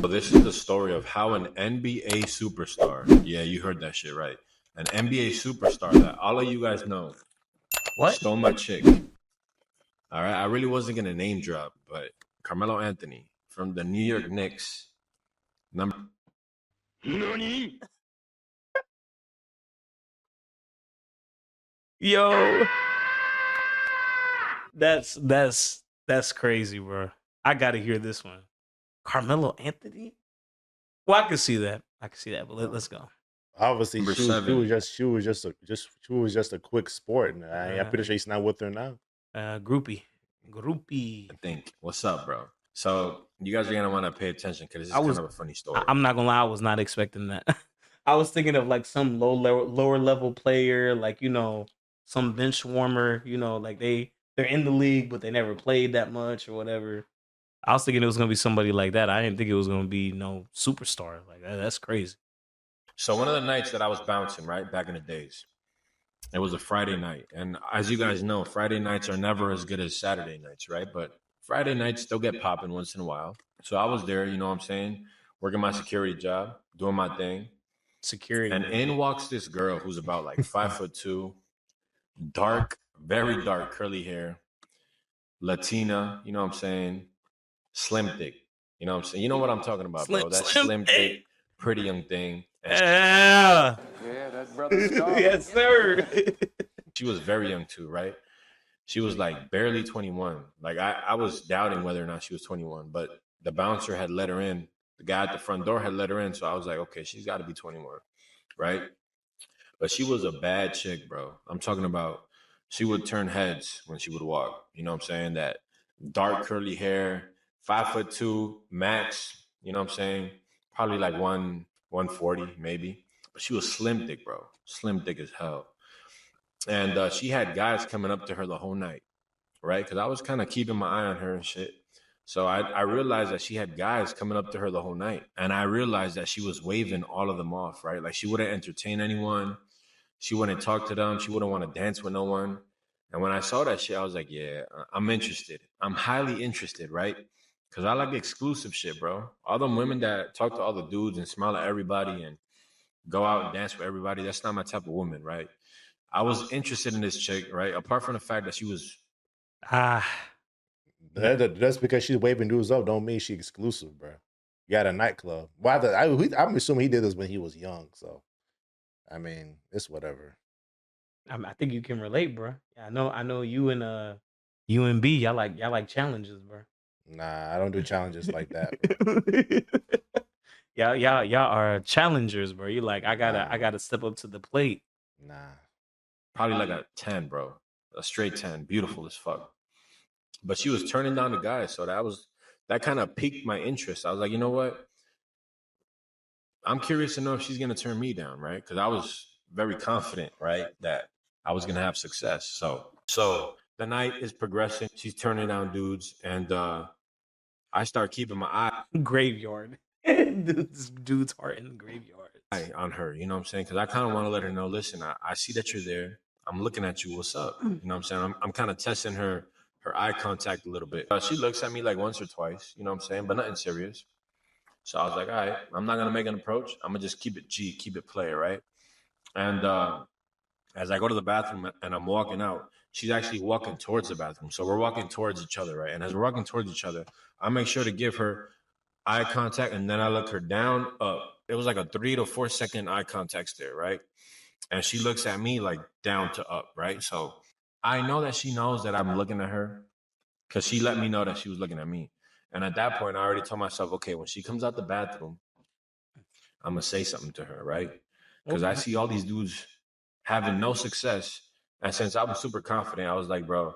this is the story of how an NBA superstar, yeah, you heard that shit right, an NBA superstar that all of you guys know What? stole my chick. All right, I really wasn't gonna name drop, but Carmelo Anthony from the New York Knicks, number. Yo, that's crazy, bro. I gotta hear this one. Carmelo Anthony. Well, I can see that. But let's go. Obviously, Number she was 7. just a quick sport, and I'm pretty sure he's not with her now. Groupie. I think. What's up, bro? So you guys are gonna want to pay attention because this is kind of a funny story. I'm not gonna lie, I was not expecting that. I was thinking of like some lower level player, like some bench warmer. Like they're in the league, but they never played that much or whatever. I was thinking it was gonna be somebody like that. I didn't think it was gonna be no superstar like that. That's crazy. So one of the nights that I was bouncing, right back in the days, it was a Friday night, and as you guys know, Friday nights are never as good as Saturday nights, right? But Friday nights still get popping once in a while. So I was there, you know what I'm saying, working my security job, doing my thing. Security. And in walks this girl who's about like 5'2", dark, very dark curly hair, Latina, you know what I'm saying, slim thick, you know what I'm saying. You know what I'm talking about, bro? That slim thick, pretty young thing. Yeah, that brother's yes, sir. She was very young too, right? She was like barely 21. Like I was doubting whether or not she was 21, but the bouncer had let her in. The guy at the front door had let her in, so I was like, okay, she's got to be 21, right? But she was a bad chick, bro. I'm talking about she would turn heads when she would walk. You know what I'm saying? That dark curly hair, 5'2" max. You know what I'm saying? Probably like 140 maybe. But she was slim thick, bro. Slim thick as hell. And she had guys coming up to her the whole night, right? Because I was kind of keeping my eye on her and shit. So I realized that she had guys coming up to her the whole night. And I realized that she was waving all of them off, right? Like she wouldn't entertain anyone. She wouldn't talk to them. She wouldn't want to dance with no one. And when I saw that shit, I was like, yeah, I'm interested. I'm highly interested, right? Because I like exclusive shit, bro. All them women that talk to all the dudes and smile at everybody and go out and dance with everybody, that's not my type of woman, right? I was interested in this chick, right? Apart from the fact that she was That's because she's waving dudes up. Don't mean she exclusive, bro. You got a nightclub. I'm assuming he did this when he was young. So, I mean, it's whatever. I think you can relate, bro. I know you and UNB, y'all like challenges, bro. Nah, I don't do challenges like that. y'all are challengers, bro. You like I gotta step up to the plate. Nah, probably like a 10, bro. A straight 10. Beautiful as fuck. But she was turning down the guys, so that kind of piqued my interest. I was like, you know what? I'm curious to know if she's gonna turn me down, right? Because I was very confident, right, that I was gonna have success. So the night is progressing. She's turning down dudes, and I start keeping my eye Graveyard. Dude's heart in the graveyard. On her, you know what I'm saying? Because I kind of want to let her know, listen, I see that you're there. I'm looking at you. What's up? You know what I'm saying? I'm kind of testing her eye contact a little bit. She looks at me like once or twice, you know what I'm saying? But nothing serious. So I was like, all right, I'm not going to make an approach. I'm going to just keep it G, keep it play, right? And as I go to the bathroom and I'm walking out, she's actually walking towards the bathroom. So we're walking towards each other, right? And as we're walking towards each other, I make sure to give her eye contact, and then I look her down, up. It was like a 3 to 4 second eye contact stare, right? And she looks at me like down to up, right? So I know that she knows that I'm looking at her because she let me know that she was looking at me. And at that point, I already told myself, okay, when she comes out the bathroom, I'm going to say something to her, right? Because I see all these dudes having no success. And since I was super confident, I was like, bro,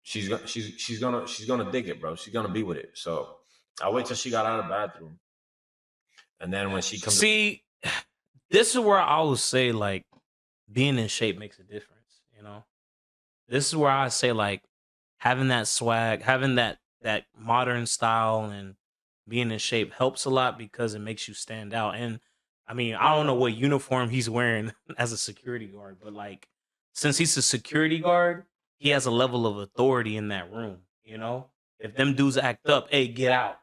she's gonna dig it, bro. She's gonna be with it. So I wait till she got out of the bathroom. And then when she comes, this is where I would say like being in shape makes a difference, you know. This is where I say like having that swag, having that modern style and being in shape helps a lot because it makes you stand out. And I mean, I don't know what uniform he's wearing as a security guard, but like since he's a security guard, he has a level of authority in that room, you know? If them dudes act up, hey, get out.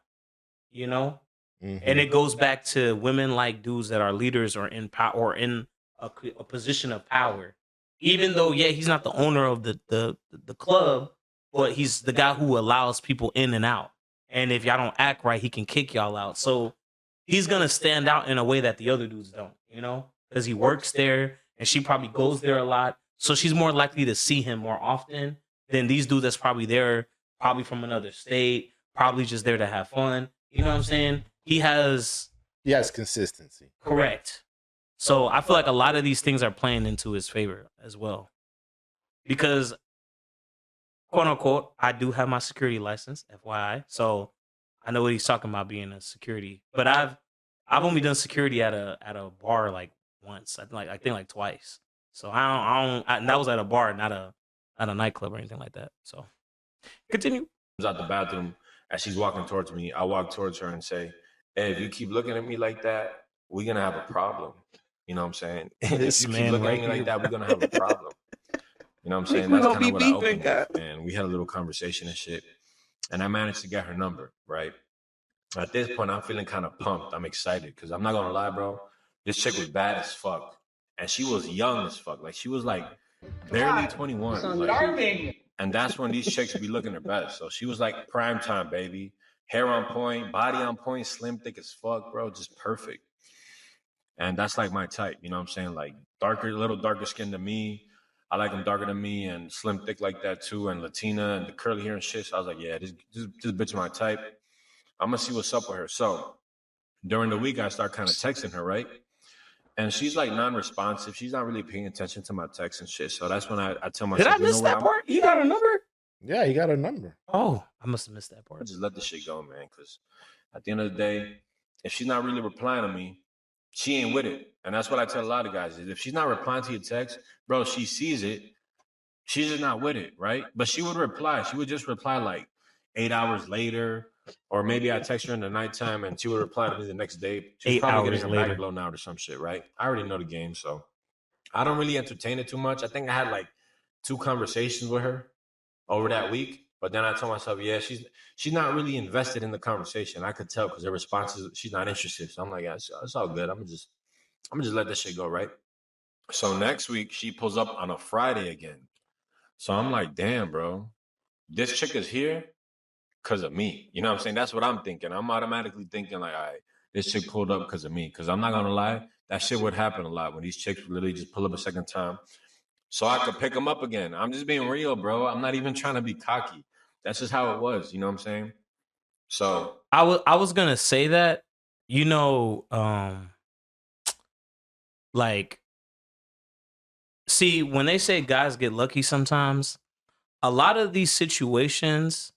You know? And Mhm. it goes back to women like dudes that are leaders or in power or in a position of power. Even though, yeah, he's not the owner of the club, but he's the guy who allows people in and out. And if y'all don't act right, he can kick y'all out. So he's gonna stand out in a way that the other dudes don't, because he works there and she probably goes there a lot. So she's more likely to see him more often than these dudes that's probably there, probably from another state, probably just there to have fun. You know what I'm saying? He has Yes, consistency. correct. So I feel like a lot of these things are playing into his favor as well. Because quote unquote, I do have my security license, FYI. So I know what he's talking about being a security. But I've only done security at a bar like once. I think like twice. So and that was at a bar, not at a nightclub or anything like that. So continue. Comes out the bathroom as she's walking towards me. I walk towards her and say, "Hey, if you keep looking at me like that, we're gonna have a problem." You know what I'm saying? If This you keep man looking at right me like here. that, we're gonna have a problem. You know what I'm saying? We're That's gonna kind be of what I beefing, opened guys. with. And we had a little conversation and shit. And I managed to get her number, right? At this point, I'm feeling kind of pumped. I'm excited because I'm not gonna lie, bro. This chick was bad as fuck. And she was young as fuck. Like she was like barely 21. Like, and that's when these chicks be looking their best. So she was like prime time, baby. Hair on point, body on point, slim, thick as fuck, bro. Just perfect. And that's like my type, you know what I'm saying? Like darker, a little darker skin than me. I like them darker than me and slim, thick like that too, and Latina and the curly hair and shit. So I was like, yeah, this bitch is my type. I'm gonna see what's up with her. So during the week, I start kind of texting her, right? And she's like non-responsive. She's not really paying attention to my texts and shit. So that's when I tell Did I myself, you know miss what? that I'm part? You got a number? Yeah, he got a number. Oh, I must have missed that gonna part. just let this shit go, man. Because at the end of the day, if she's not really replying to me, she ain't with it. And that's what I tell a lot of guys is if she's not replying to your text, bro, she sees it. She's just not with it, right? But she would reply. She would just reply like 8 hours later, or maybe I text her in the nighttime and she would reply to me the next day. She was Eight probably getting hours her back later. blown out or some shit, right? I already know the game, so I don't really entertain it too much. I think I had like 2 conversations with her over that week, but then I told myself, yeah, she's not really invested in the conversation. I could tell because her responses, she's not interested. So I'm like, yeah, it's all good. I'm gonna just let this shit go, right? So next week she pulls up on a Friday again. So I'm like, damn, bro, this chick is here because of me. You know what I'm saying? That's what I'm thinking. I'm automatically thinking like, all right, this chick pulled up because of me. Because I'm not gonna lie, that shit would happen a lot when these chicks would literally just pull up a second time, so I could pick them up again. I'm just being real, bro. I'm not even trying to be cocky. That's just how it was. You know what I'm saying? So I was gonna say that, like, see, when they say guys get lucky sometimes, a lot of these situations,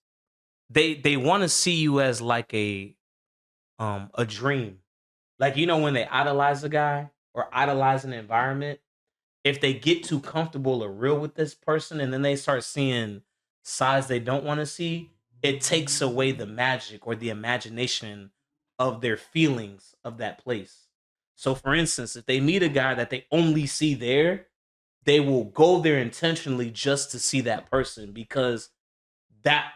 they want to see you as like a dream. Like, when they idolize a guy or idolize an environment, if they get too comfortable or real with this person and then they start seeing sides they don't want to see, it takes away the magic or the imagination of their feelings of that place. So for instance, if they meet a guy that they only see there, they will go there intentionally just to see that person because that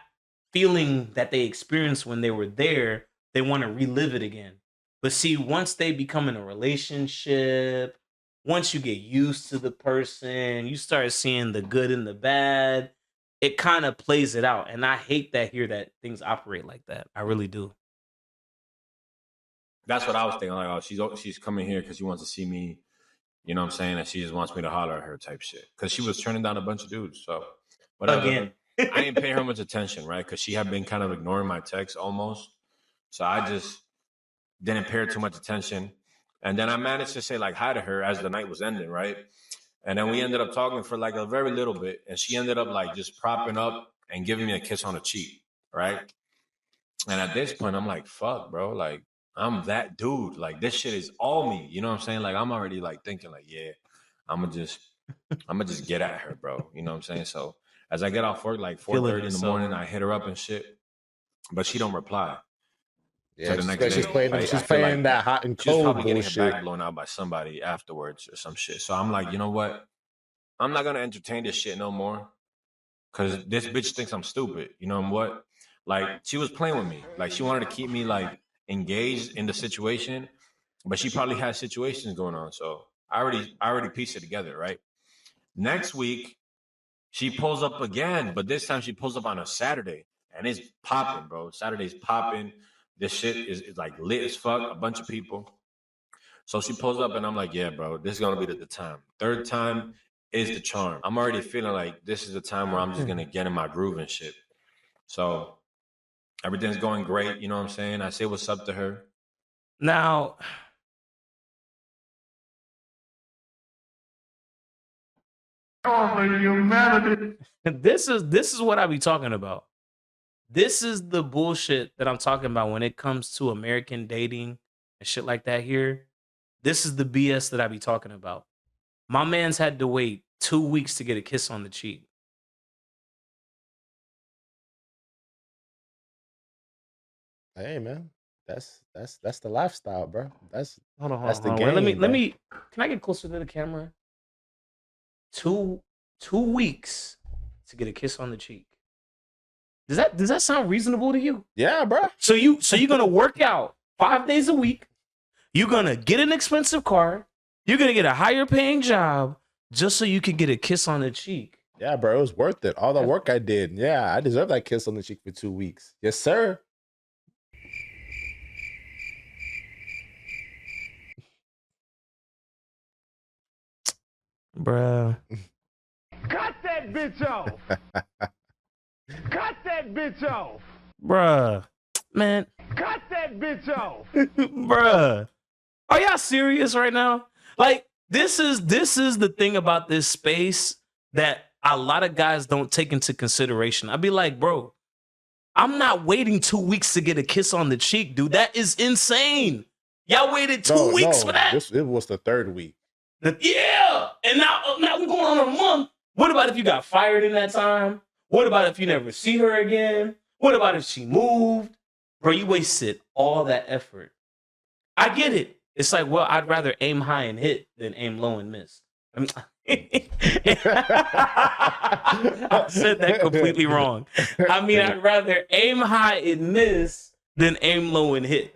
feeling that they experienced when they were there, they want to relive it again. But see, once they become in a relationship, once you get used to the person, you start seeing the good and the bad, it kind of plays it out. And I hate that here that things operate like that. I really do. that's what I was thinking. Like, oh, she's coming here because she wants to see me. You know what I'm saying? And she just wants me to holler at her type shit. Because she was turning down a bunch of dudes. So whatever. Again. I didn't pay her much attention, right? Because she had been kind of ignoring my texts almost. So I just didn't pay her too much attention. And then I managed to say like hi to her as the night was ending, right? And then we ended up talking for like a very little bit. And she ended up like just propping up and giving me a kiss on the cheek, right? And at this point, I'm like, fuck, bro. Like, I'm that dude. Like, this shit is all me. You know what I'm saying? Like, I'm already like thinking, like, yeah, I'm gonna just get at her, bro. You know what I'm saying? So as I get off work, like Feeling 4:30 in the herself. morning, I hit her up and shit, but she don't reply Yeah, to the next day. Right? she's I feel playing like that hot and she was cold probably getting her bullshit. back blown out by somebody afterwards or some shit. So I'm like, you know what? I'm not gonna entertain this shit no more. Cause this bitch thinks I'm stupid. You know what? Like she was playing with me. Like she wanted to keep me like engaged in the situation, but she probably has situations going on. So I already pieced it together, right? Next week, she pulls up again, but this time she pulls up on a Saturday, and it's popping, bro. Saturday's popping. This shit is like lit as fuck. A bunch of people. So she pulls up, and I'm like, yeah, bro, this is gonna be the time. Third time is the charm. I'm already feeling like this is the time where I'm just gonna get in my groove and shit. So everything's going great. You know what I'm saying? I say what's up to her. Now, this is what I be talking about. This is the bullshit that I'm talking about when it comes to American dating and shit like that here. This is the BS that I be talking about. My man's had to wait 2 weeks to get a kiss on the cheek. Hey man, that's the lifestyle, bro. That's Hold on, that's the Wait, let game, let bro. me. Can I get closer to the camera? Two weeks to get a kiss on the cheek. Does that sound reasonable to you? Yeah, bro. So you're gonna work out 5 days a week. You're gonna get an expensive car. You're gonna get a higher paying job just so you can get a kiss on the cheek. Yeah, bro. It was worth it. All the work I did. Yeah, I deserve that kiss on the cheek for 2 weeks. Yes, sir. Bruh. Cut that bitch off! Cut that bitch off! Bruh. Man. Cut that bitch off! Bruh. Are y'all serious right now? Like, this is the thing about this space that a lot of guys don't take into consideration. I'd be like, bro, I'm not waiting 2 weeks to get a kiss on the cheek, dude. That is insane. Y'all waited 2 weeks for that? It was the third week. Yeah. And now we're going on a month. What about if you got fired in that time? What about if you never see her again? What about if she moved? Bro, you wasted all that effort. I get it. It's like, well, I'd rather aim high and hit than aim low and miss. I mean, I said that completely wrong. I mean, I'd rather aim high and miss than aim low and hit.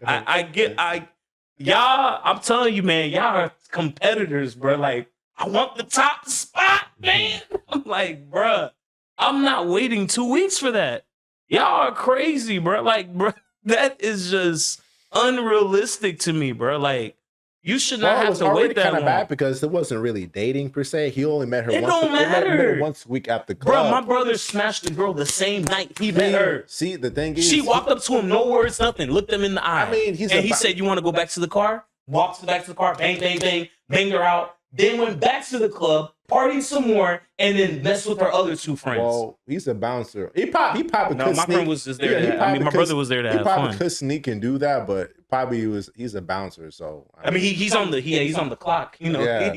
Y'all, I'm telling you, man, y'all are competitors, bro. Like, I want the top spot, man. I'm like, bro, I'm not waiting 2 weeks for that. Y'all are crazy, bro. Like, bro, that is just unrealistic to me, bro. Like, you should not have to wait that kind long. of bad because it wasn't really dating per se. He only met her It once. don't matter. Met her once a week at the club. Bro, my brother smashed the girl the same night he met her. See, the thing is, She walked up to him, no words, nothing, looked him in the eye. I mean, he said, "You want to go back to the car?" Walked back to the car, bang, bang, bang, banged her out. Then went back to the club, partied some more, and then messed with her other two friends. Well, he's a bouncer. He probably no, my friend was just there. My brother was there to have fun. He probably could sneak and do that, but probably he's a bouncer. So I mean, he's on the clock. You know, Yeah.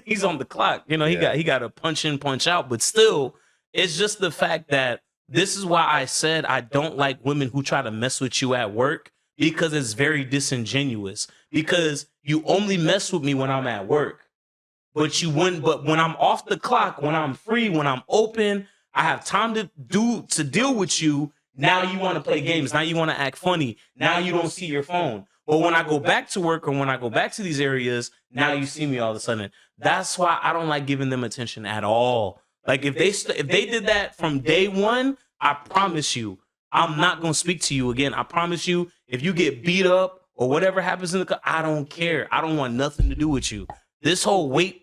he's on the clock. You know, he got a punch in, punch out. But still, it's just the fact that this is why I said I don't like women who try to mess with you at work, because it's very disingenuous. Because you only mess with me when I'm at work. But when I'm off the clock, when I'm free, when I'm open, I have time to deal with you. Now you want to play games. Now you want to act funny. Now you don't see your phone. But when I go back to work or when I go back to these areas, now you see me all of a sudden. That's why I don't like giving them attention at all. Like if they did that from day one, I promise you, I'm not gonna speak to you again. I promise you, if you get beat up or whatever happens in the car, I don't care. I don't want nothing to do with you. This whole wait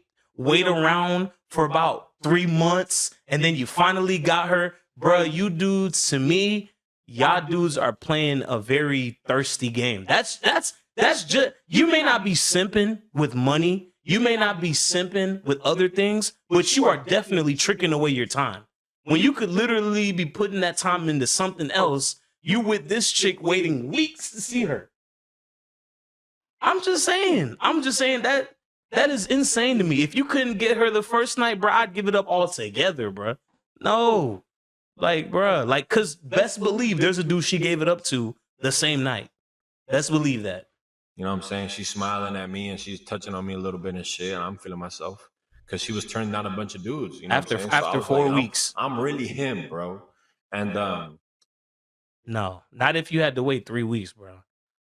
around for about 3 months and then you finally got her, bro. You dudes, to me, y'all dudes are playing a very thirsty game. That's just, you may not be simping with money, you may not be simping with other things, but you are definitely tricking away your time. When you could literally be putting that time into something else, you with this chick waiting weeks to see her. I'm just saying that is insane to me. If you couldn't get her the first night, bro, I'd give it up altogether, bro. No. Like, bro, cause best believe there's a dude she gave it up to the same night. Best believe that. You know what I'm saying? She's smiling at me and she's touching on me a little bit and shit, and I'm feeling myself. Cause she was turning down a bunch of dudes. You know after what I'm saying? after 4 weeks. I'm really him, bro. And no, not if you had to wait 3 weeks, bro.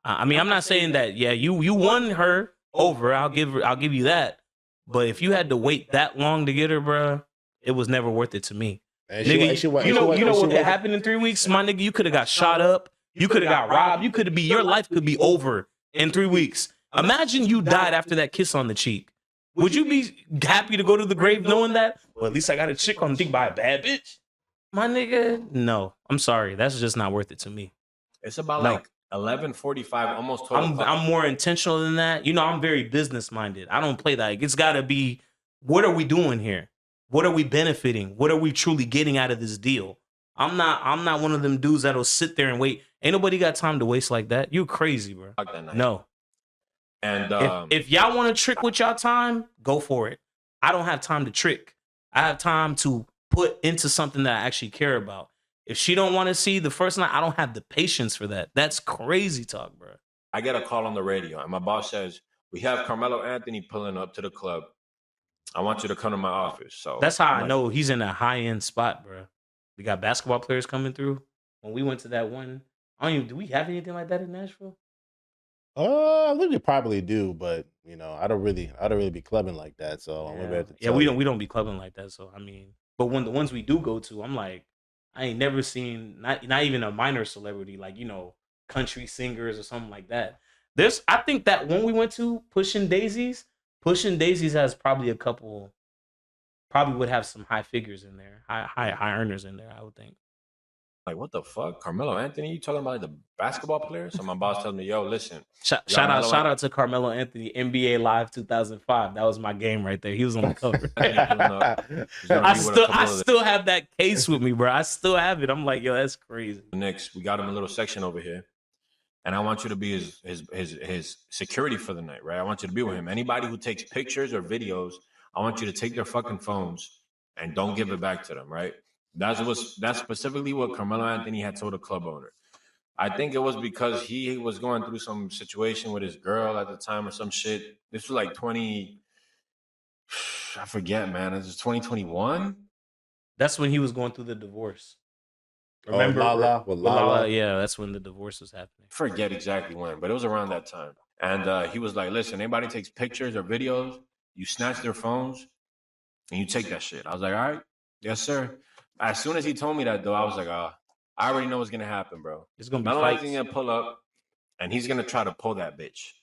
I mean, I'm not saying that. Yeah, you won her over. I'll give you that. But if you had to wait that long to get her, bro, it was never worth it to me. And Nigga, you know what could worked- happen in 3 weeks, my nigga? You could have got shot up. You could have got robbed. Your life could be over in 3 weeks. Imagine you died after that kiss on the cheek. Would you be happy to go to the grave knowing that? Well, at least I got a chick on dick by a bad bitch. My nigga, no. I'm sorry. That's just not worth it to me. It's about No. like 11:45, almost 12 o'clock. I'm more intentional than that. You know, I'm very business minded. I don't play that. Like, it's got to be, what are we doing here? What are we benefiting? What are we truly getting out of this deal? I'm not one of them dudes that'll sit there and wait. Ain't nobody got time to waste like that. You crazy, bro. that night. No. And If y'all want to trick with y'all time, go for it. I don't have time to trick. I have time to put into something that I actually care about. If she don't want to see the first night, I don't have the patience for that. That's crazy talk, bro. I get a call on the radio, and my boss says, "We have Carmelo Anthony pulling up to the club. I want you to come to my office." So That's how I'm I like, know he's in a high end spot, bro. We got basketball players coming through. When we went to that one, do we have anything like that in Nashville? I think we probably do, but you know, I don't really be clubbing like that. So I'm gonna have to tell we you. don't be clubbing like that. So I mean, but when the ones we do go to, I'm like, I ain't never seen not even a minor celebrity like, you know, country singers or something like that. I think that when we went to Pushing Daisies has probably a couple, probably would have some high figures in there, high earners in there, I would think. like, what the fuck? Carmelo Anthony? You talking about the basketball player? So my boss tells me, "Yo, listen." Shout out to Carmelo Anthony, NBA Live 2005. That was my game right there. He was on the cover. I still have that case with me, bro. I still have it. I'm like, yo, that's crazy. Knicks, we got him a little section over here, and I want you to be his security for the night, right? I want you to be with him. Anybody who takes pictures or videos, I want you to take their fucking phones and don't give it back to them, right? That's specifically what Carmelo Anthony had told the club owner. I think it was because he was going through some situation with his girl at the time or some shit. This was like I forget, man. This is 2021. That's when he was going through the divorce. Remember with Lala? Yeah, that's when the divorce was happening. Forget exactly when, but it was around that time. And he was like, "Listen, anybody takes pictures or videos, you snatch their phones and you take that shit." I was like, "All right, yes, sir." As soon as he told me that, though, I was like, I already know what's gonna happen, bro. It's gonna be Not only is fights. he gonna pull up, and he's gonna try to pull that bitch.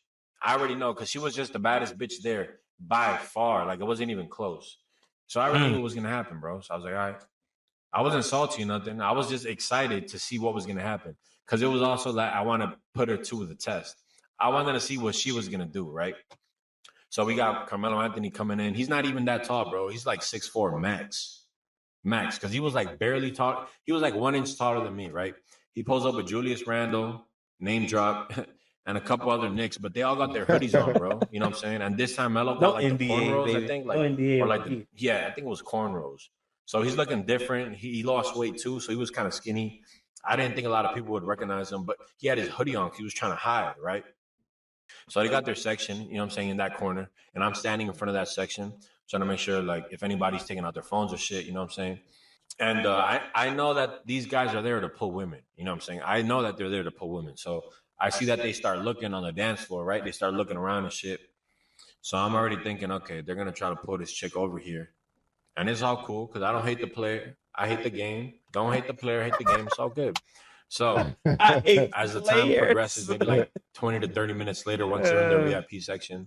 I already know, because she was just the baddest bitch there by far. Like, it wasn't even close. So I already knew what was gonna happen, bro. So I was like, all right. I wasn't salty or nothing. I was just excited to see what was gonna happen, because it was also like I want to put her to the test. I wanted to see what she was gonna do, right? So we got Carmelo Anthony coming in. He's not even that tall, bro. He's like 6'4" max, because he was like barely tall. He was like 1 inch taller than me, right? He pulls up with Julius Randle, name drop, and a couple other Knicks, but they all got their hoodies on, bro. You know what I'm saying? And this time Melo got like the cornrows, baby. I think, No NBA, or like I think it was cornrows. So he's looking different. He lost weight too, so he was kind of skinny. I didn't think a lot of people would recognize him, but he had his hoodie on because he was trying to hide, right? So they got their section, you know what I'm saying, in that corner, and I'm standing in front of that section, trying to make sure, like, if anybody's taking out their phones or shit, you know what I'm saying? And I know that these guys are there to pull women, you know what I'm saying? I know that they're there to pull women. So I see that they start looking on the dance floor, right? They start looking around and shit. So I'm already thinking, okay, they're going to try to pull this chick over here. And it's all cool, because I don't hate the player. I hate the game. Don't hate the player, hate the game. It's all good. So as the time progresses, maybe like 20 to 30 minutes later, once they're in their VIP section,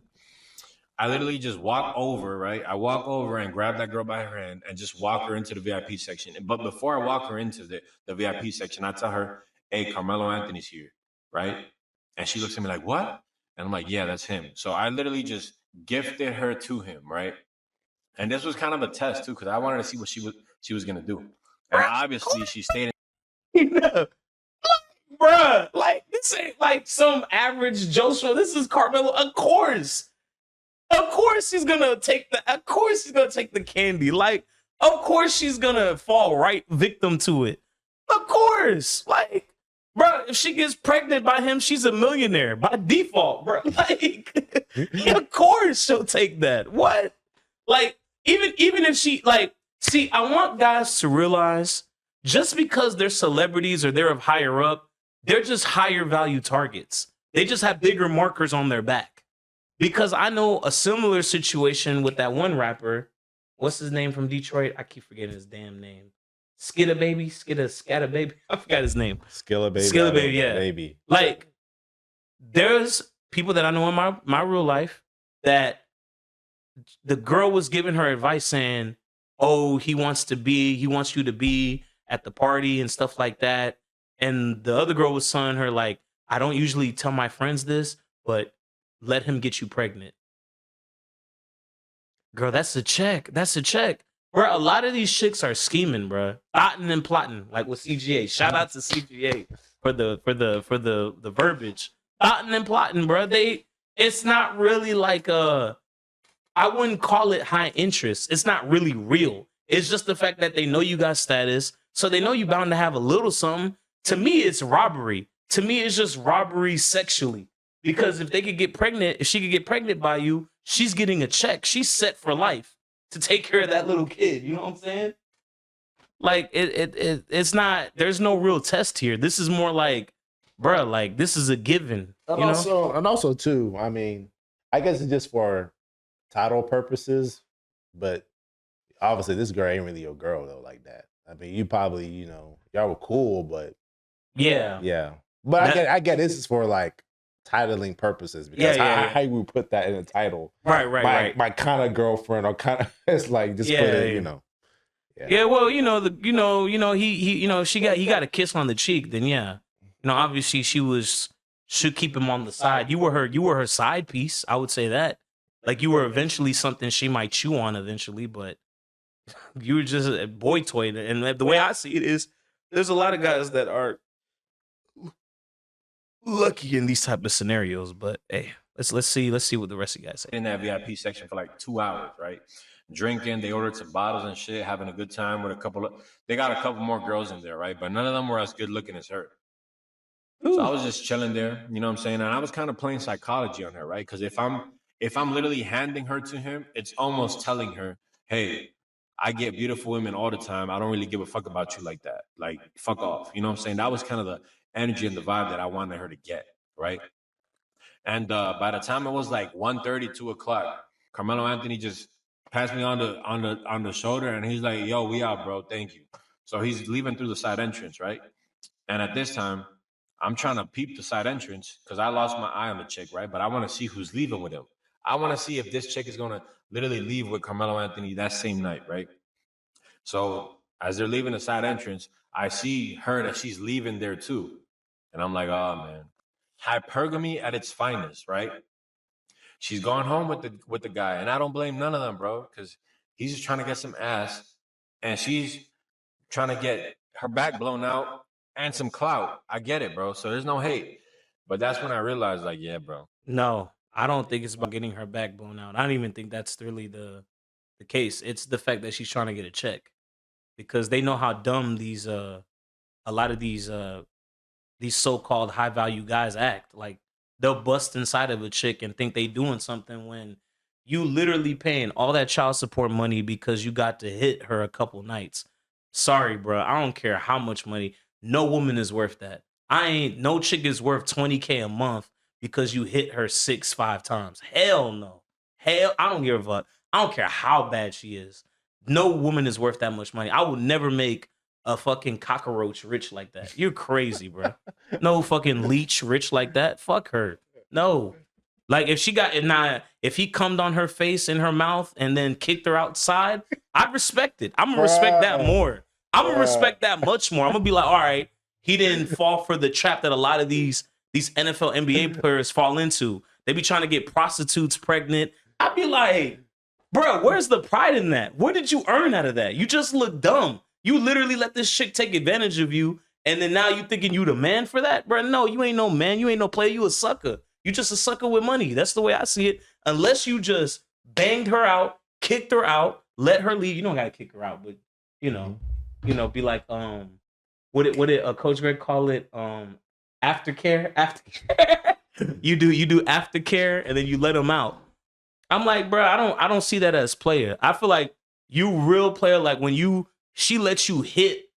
I literally just walk over, right? I walk over and grab that girl by her hand and just walk her into the VIP section. But before I walk her into the VIP section, I tell her, "Hey, Carmelo Anthony's here," right? And she looks at me like, "What?" And I'm like, "Yeah, that's him." So I literally just gifted her to him, right? And this was kind of a test too, because I wanted to see what she was gonna do. And obviously she stayed in. Bruh, like, this ain't like some average Joe show. This is Carmelo. Of course she's gonna take the candy. Like, of course she's gonna fall right victim to it. Of course. Like, bro, if she gets pregnant by him, she's a millionaire by default, bro. Like, of course she'll take that. What? Like, even if she, like, see, I want guys to realize, just because they're celebrities or they're of higher up, they're just higher value targets. They just have bigger markers on their back. Because I know a similar situation with that one rapper. What's his name from Detroit? I keep forgetting his damn name. Skitta Baby, Scatta Baby. I forgot his name. Skilla Baby. Skilla Baby, yeah. Baby. Like, there's people that I know in my real life that the girl was giving her advice saying, oh, he wants you to be at the party and stuff like that. And the other girl was telling her, like, I don't usually tell my friends this, but let him get you pregnant. Girl, that's a check. That's a check. Bro, a lot of these chicks are scheming, bro. Plotting and plotting, like with CGA. Shout out to CGA for the verbiage. Plotting and plotting, bro. It's not really like I wouldn't call it high interest. It's not really real. It's just the fact that they know you got status, so they know you bound to have a little something. To me, it's robbery. To me, it's just robbery sexually. Because if she could get pregnant by you, she's getting a check. She's set for life to take care of that little kid. You know what I'm saying? Like it's not. There's no real test here. This is more like, bro, like this is a given. And you know? also too, I mean, I guess it's just for title purposes, but obviously this girl ain't really your girl though, like that. I mean, you probably, y'all were cool, but yeah. But I get this is for like titling purposes because how you would put that in a title, right. My kind of girlfriend, or kind of it's like just put it, Yeah, well, he got a kiss on the cheek. Then obviously should keep him on the side. You were her side piece. I would say that. Like you were eventually something she might chew on eventually, but you were just a boy toy. And the way I see it is, there's a lot of guys that are lucky in these type of scenarios. But hey, let's see what the rest of you guys say. In that VIP section for like 2 hours, right? Drinking, they ordered some bottles and shit, having a good time with they got a couple more girls in there, right? But none of them were as good looking as her. So I was just chilling there, you know what I'm saying? And I was kind of playing psychology on her, right? Because if I'm literally handing her to him, it's almost telling her, hey, I get beautiful women all the time. I don't really give a fuck about you like that. Like, fuck off. You know what I'm saying? That was kind of the energy and the vibe that I wanted her to get, right? And by the time it was like 1:30, 2 o'clock, Carmelo Anthony just passed me on the shoulder, and he's like, yo, we out, bro. Thank you. So he's leaving through the side entrance, right? And at this time, I'm trying to peep the side entrance because I lost my eye on the chick, right? But I want to see who's leaving with him. I want to see if this chick is going to literally leave with Carmelo Anthony that same night, right? So as they're leaving the side entrance, I see her that she's leaving there too. And I'm like, oh, man. Hypergamy at its finest, right? She's gone home with the guy. And I don't blame none of them, bro, because he's just trying to get some ass. And she's trying to get her back blown out and some clout. I get it, bro. So there's no hate. But that's when I realized, like, yeah, bro. No, I don't think it's about getting her back blown out. I don't even think that's really the case. It's the fact that she's trying to get a check because they know how dumb these a lot of these so-called high value guys act. Like they'll bust inside of a chick and think they doing something when you literally paying all that child support money because you got to hit her a couple nights. Sorry, bro. I don't care how much money. No woman is worth that. No chick is worth $20K a month because you hit her 5 times. Hell no. Hell, I don't give a fuck. I don't care how bad she is. No woman is worth that much money. I would never make a fucking cockroach rich like that. You're crazy, bro. No fucking leech rich like that. Fuck her. No. Like if he cummed on her face and her mouth and then kicked her outside, I'd respect it. I'm gonna respect that more. I'm gonna respect that much more. I'm gonna be like, all right, he didn't fall for the trap that a lot of these NFL, NBA players fall into. They be trying to get prostitutes pregnant. I'd be like, bro, where's the pride in that? What did you earn out of that? You just look dumb. You literally let this chick take advantage of you, and then now you thinking you the man for that? Bro, no, you ain't no man. You ain't no player. You a sucker. You just a sucker with money. That's the way I see it. Unless you just banged her out, kicked her out, let her leave. You don't gotta kick her out, but be like, what did Coach Greg call it? Aftercare. you do aftercare, and then you let them out. I'm like, bro, I don't see that as player. I feel like you real player, like when she lets you hit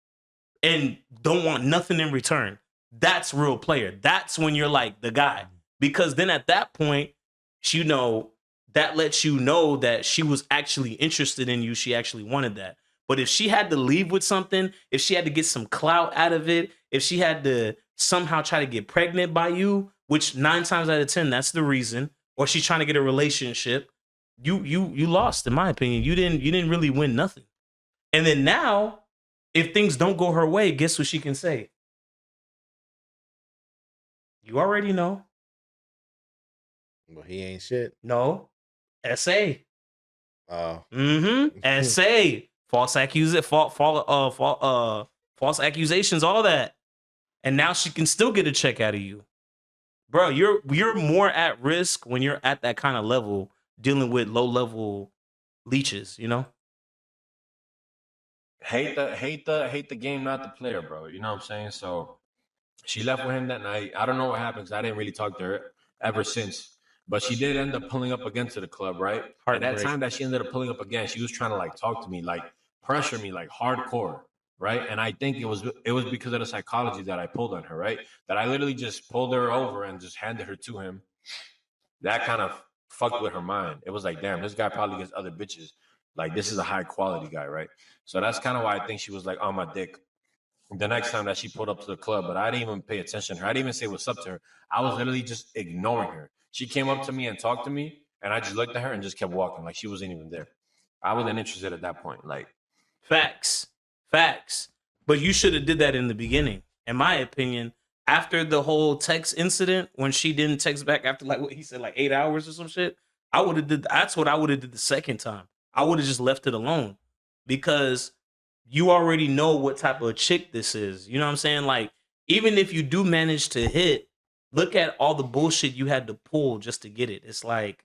and don't want nothing in return. That's real player. That's when you're like the guy. because then at that point, you know, that lets you know that she was actually interested in you. She actually wanted that. But if she had to leave with something, if she had to get some clout out of it, if she had to somehow try to get pregnant by you, which 9 times out of 10, that's the reason, or she's trying to get a relationship, you lost, in my opinion. You didn't really win nothing. And then now, if things don't go her way, guess what she can say? You already know. Well, he ain't shit. No. SA. Oh. SA. False accusations, all that. And now she can still get a check out of you. Bro, you're more at risk when you're at that kind of level dealing with low level leeches, you know? Hate the game, not the player, bro. You know what I'm saying? So she left with him that night. I don't know what happened because I didn't really talk to her ever since. But she did end up pulling up again to the club, right? And that time that she ended up pulling up again, she was trying to like talk to me, like pressure me, like hardcore, right? And I think it was because of the psychology that I pulled on her, right? That I literally just pulled her over and just handed her to him. That kind of fucked with her mind. It was like, damn, this guy probably gets other bitches. Like, this is a high quality guy, right? So that's kind of why I think she was like on my dick the next time that she pulled up to the club. But I didn't even pay attention to her. I didn't even say what's up to her. I was literally just ignoring her. She came up to me and talked to me, and I just looked at her and just kept walking like she wasn't even there. I wasn't interested at that point. Like, facts. But you should have did that in the beginning, in my opinion. After the whole text incident, when she didn't text back after like what he said, like 8 hours or some shit, I would have did. That's what I would have did the second time. I would have just left it alone because you already know what type of chick this is. You know what I'm saying? Like, even if you do manage to hit, look at all the bullshit you had to pull just to get it. It's like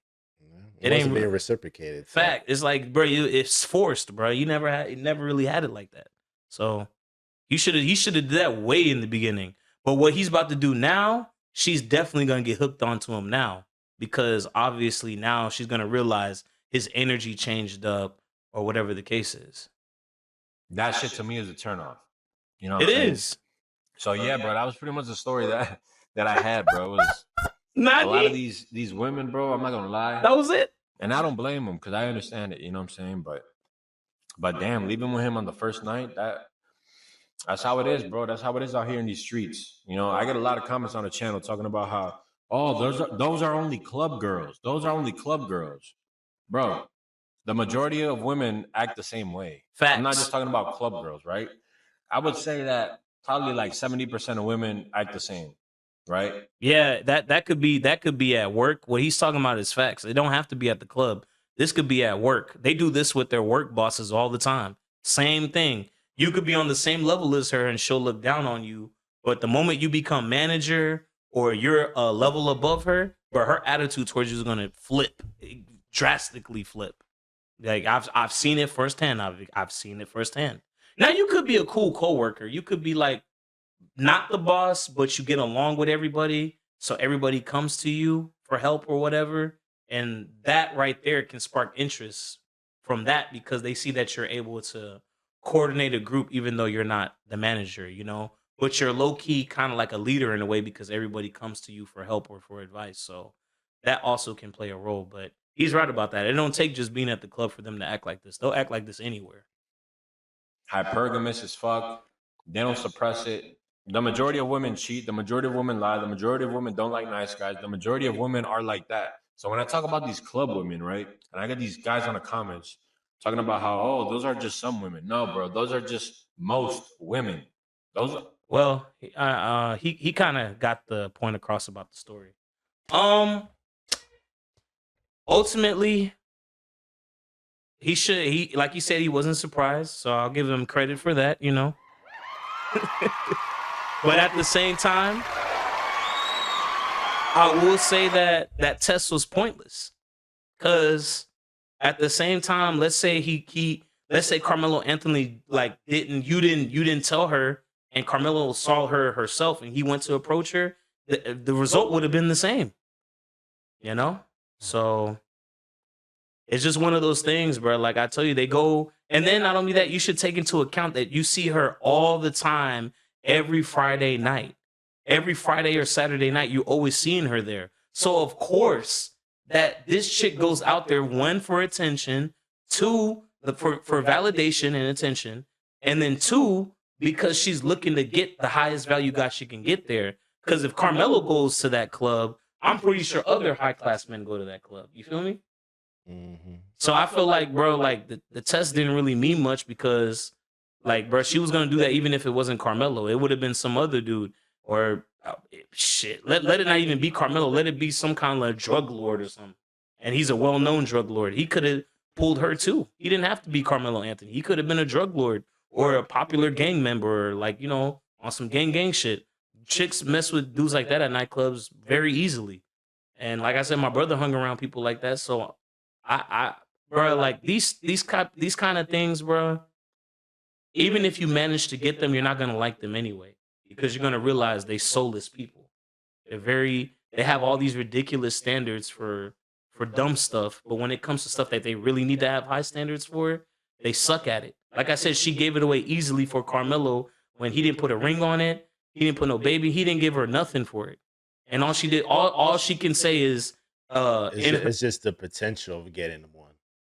it ain't being reciprocated. Fact. So. It's like, bro, it's forced, bro. You never really had it like that. So he should have did that way in the beginning. But what he's about to do now, she's definitely gonna get hooked onto him now because obviously now she's gonna realize his energy changed up or whatever the case is. That shit to me is a turnoff. You know, it is. So yeah, bro, that was pretty much the story that I had, bro. It was not a lot of these women, bro. I'm not gonna lie. That was it. And I don't blame them because I understand it. You know what I'm saying? But damn, leaving with him on the first night, that's how it is, bro. That's how it is out here in these streets. You know, I get a lot of comments on the channel talking about how, oh, those are only club girls. Those are only club girls, bro. The majority of women act the same way. Facts. I'm not just talking about club girls, right? I would say that probably like 70% of women act the same, right? Yeah, that could be at work. What he's talking about is facts. They don't have to be at the club. This could be at work. They do this with their work bosses all the time. Same thing. You could be on the same level as her and she'll look down on you. But the moment you become manager or you're a level above her, but her attitude towards you is gonna flip, drastically flip. Like I've seen it firsthand. I've seen it firsthand. Now you could be a cool coworker. You could be like not the boss, but you get along with everybody, so everybody comes to you for help or whatever, and that right there can spark interest from that because they see that you're able to coordinate a group even though you're not the manager, you know, but you're low key kind of like a leader in a way because everybody comes to you for help or for advice. So that also can play a role, but he's right about that. It don't take just being at the club for them to act like this. They'll act like this anywhere. Hypergamous as fuck. They don't suppress it. The majority of women cheat. The majority of women lie. The majority of women don't like nice guys. The majority of women are like that. So when I talk about these club women, right, and I get these guys on the comments talking about how, oh, those are just some women. No, bro, those are just most women. Well, he kind of got the point across about the story. Ultimately, he like you said, he wasn't surprised, so I'll give him credit for that, you know. But at the same time, I will say that that test was pointless. Cause at the same time, let's say let's say Carmelo Anthony you didn't tell her and Carmelo saw her herself and he went to approach her, the result would have been the same. You know? So it's just one of those things, bro. Like I tell you, they go, and then not only that, you should take into account that you see her all the time, every Friday night, every Friday or Saturday night. You always seeing her there. So of course that this chick goes out there, one, for attention, two, for validation and attention, and then two, because she's looking to get the highest value guy she can get there. Because if Carmelo goes to that club, I'm pretty sure other high class men go to that club. You feel me? Mm-hmm. So I feel like, bro, like the test didn't really mean much because, like, bro, she was gonna do that even if it wasn't Carmelo. It would have been some other dude or shit. Let it not even be Carmelo. Let it be some kind of drug lord or something. And he's a well-known drug lord. He could have pulled her too. He didn't have to be Carmelo Anthony. He could have been a drug lord or a popular gang member, or like, you know, on some gang shit. Chicks mess with dudes like that at nightclubs very easily. And like I said, my brother hung around people like that. So bro, like these kind of things, bro. Even if you manage to get them, you're not gonna like them anyway, because you're gonna realize they soulless people. They have all these ridiculous standards for dumb stuff, but when it comes to stuff that they really need to have high standards for, they suck at it. Like I said, she gave it away easily for Carmelo when he didn't put a ring on it, he didn't put no baby, he didn't give her nothing for it, and all she did, all she can say is, it's just the potential of getting one.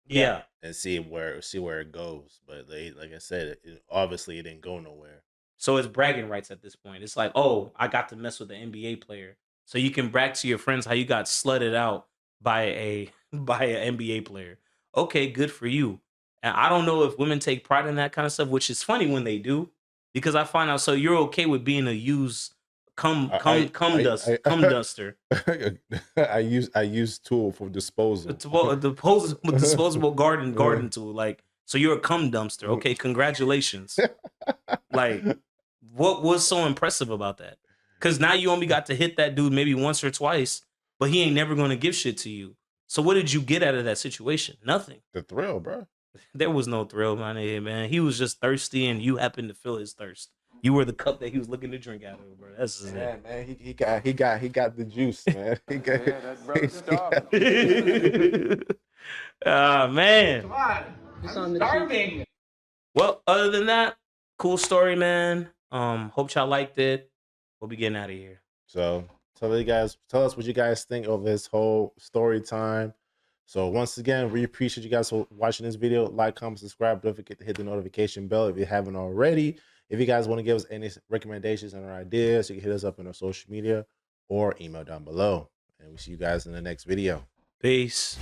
Yeah. And see where it goes. But like I said, obviously it didn't go nowhere. So it's bragging rights at this point. It's like, oh, I got to mess with an NBA player. So you can brag to your friends how you got slutted out by an NBA player. Okay, good for you. And I don't know if women take pride in that kind of stuff, which is funny when they do, because I find out. So you're okay with being a used cum duster. I use tool for disposal. Disposable garden tool. Like, so you're a cum dumpster. Okay, congratulations. Like, what was so impressive about that? Because now you only got to hit that dude maybe once or twice, but he ain't never going to give shit to you. So what did you get out of that situation? Nothing. The thrill, bro. There was no thrill, man. He was just thirsty, and you happened to fill his thirst. You were the cup that he was looking to drink out of, bro. That's just it. Man, he got the juice, man. He got, Yeah, that brother's starving. Man. Come on. I'm starving. Well, other than that, cool story, man. Hope y'all liked it. We'll be getting out of here. So tell us what you guys think of this whole story time. So once again, we appreciate you guys for watching this video. Like, comment, subscribe. Don't forget to hit the notification bell if you haven't already. If you guys want to give us any recommendations and ideas, you can hit us up on our social media or email down below. And we'll see you guys in the next video. Peace.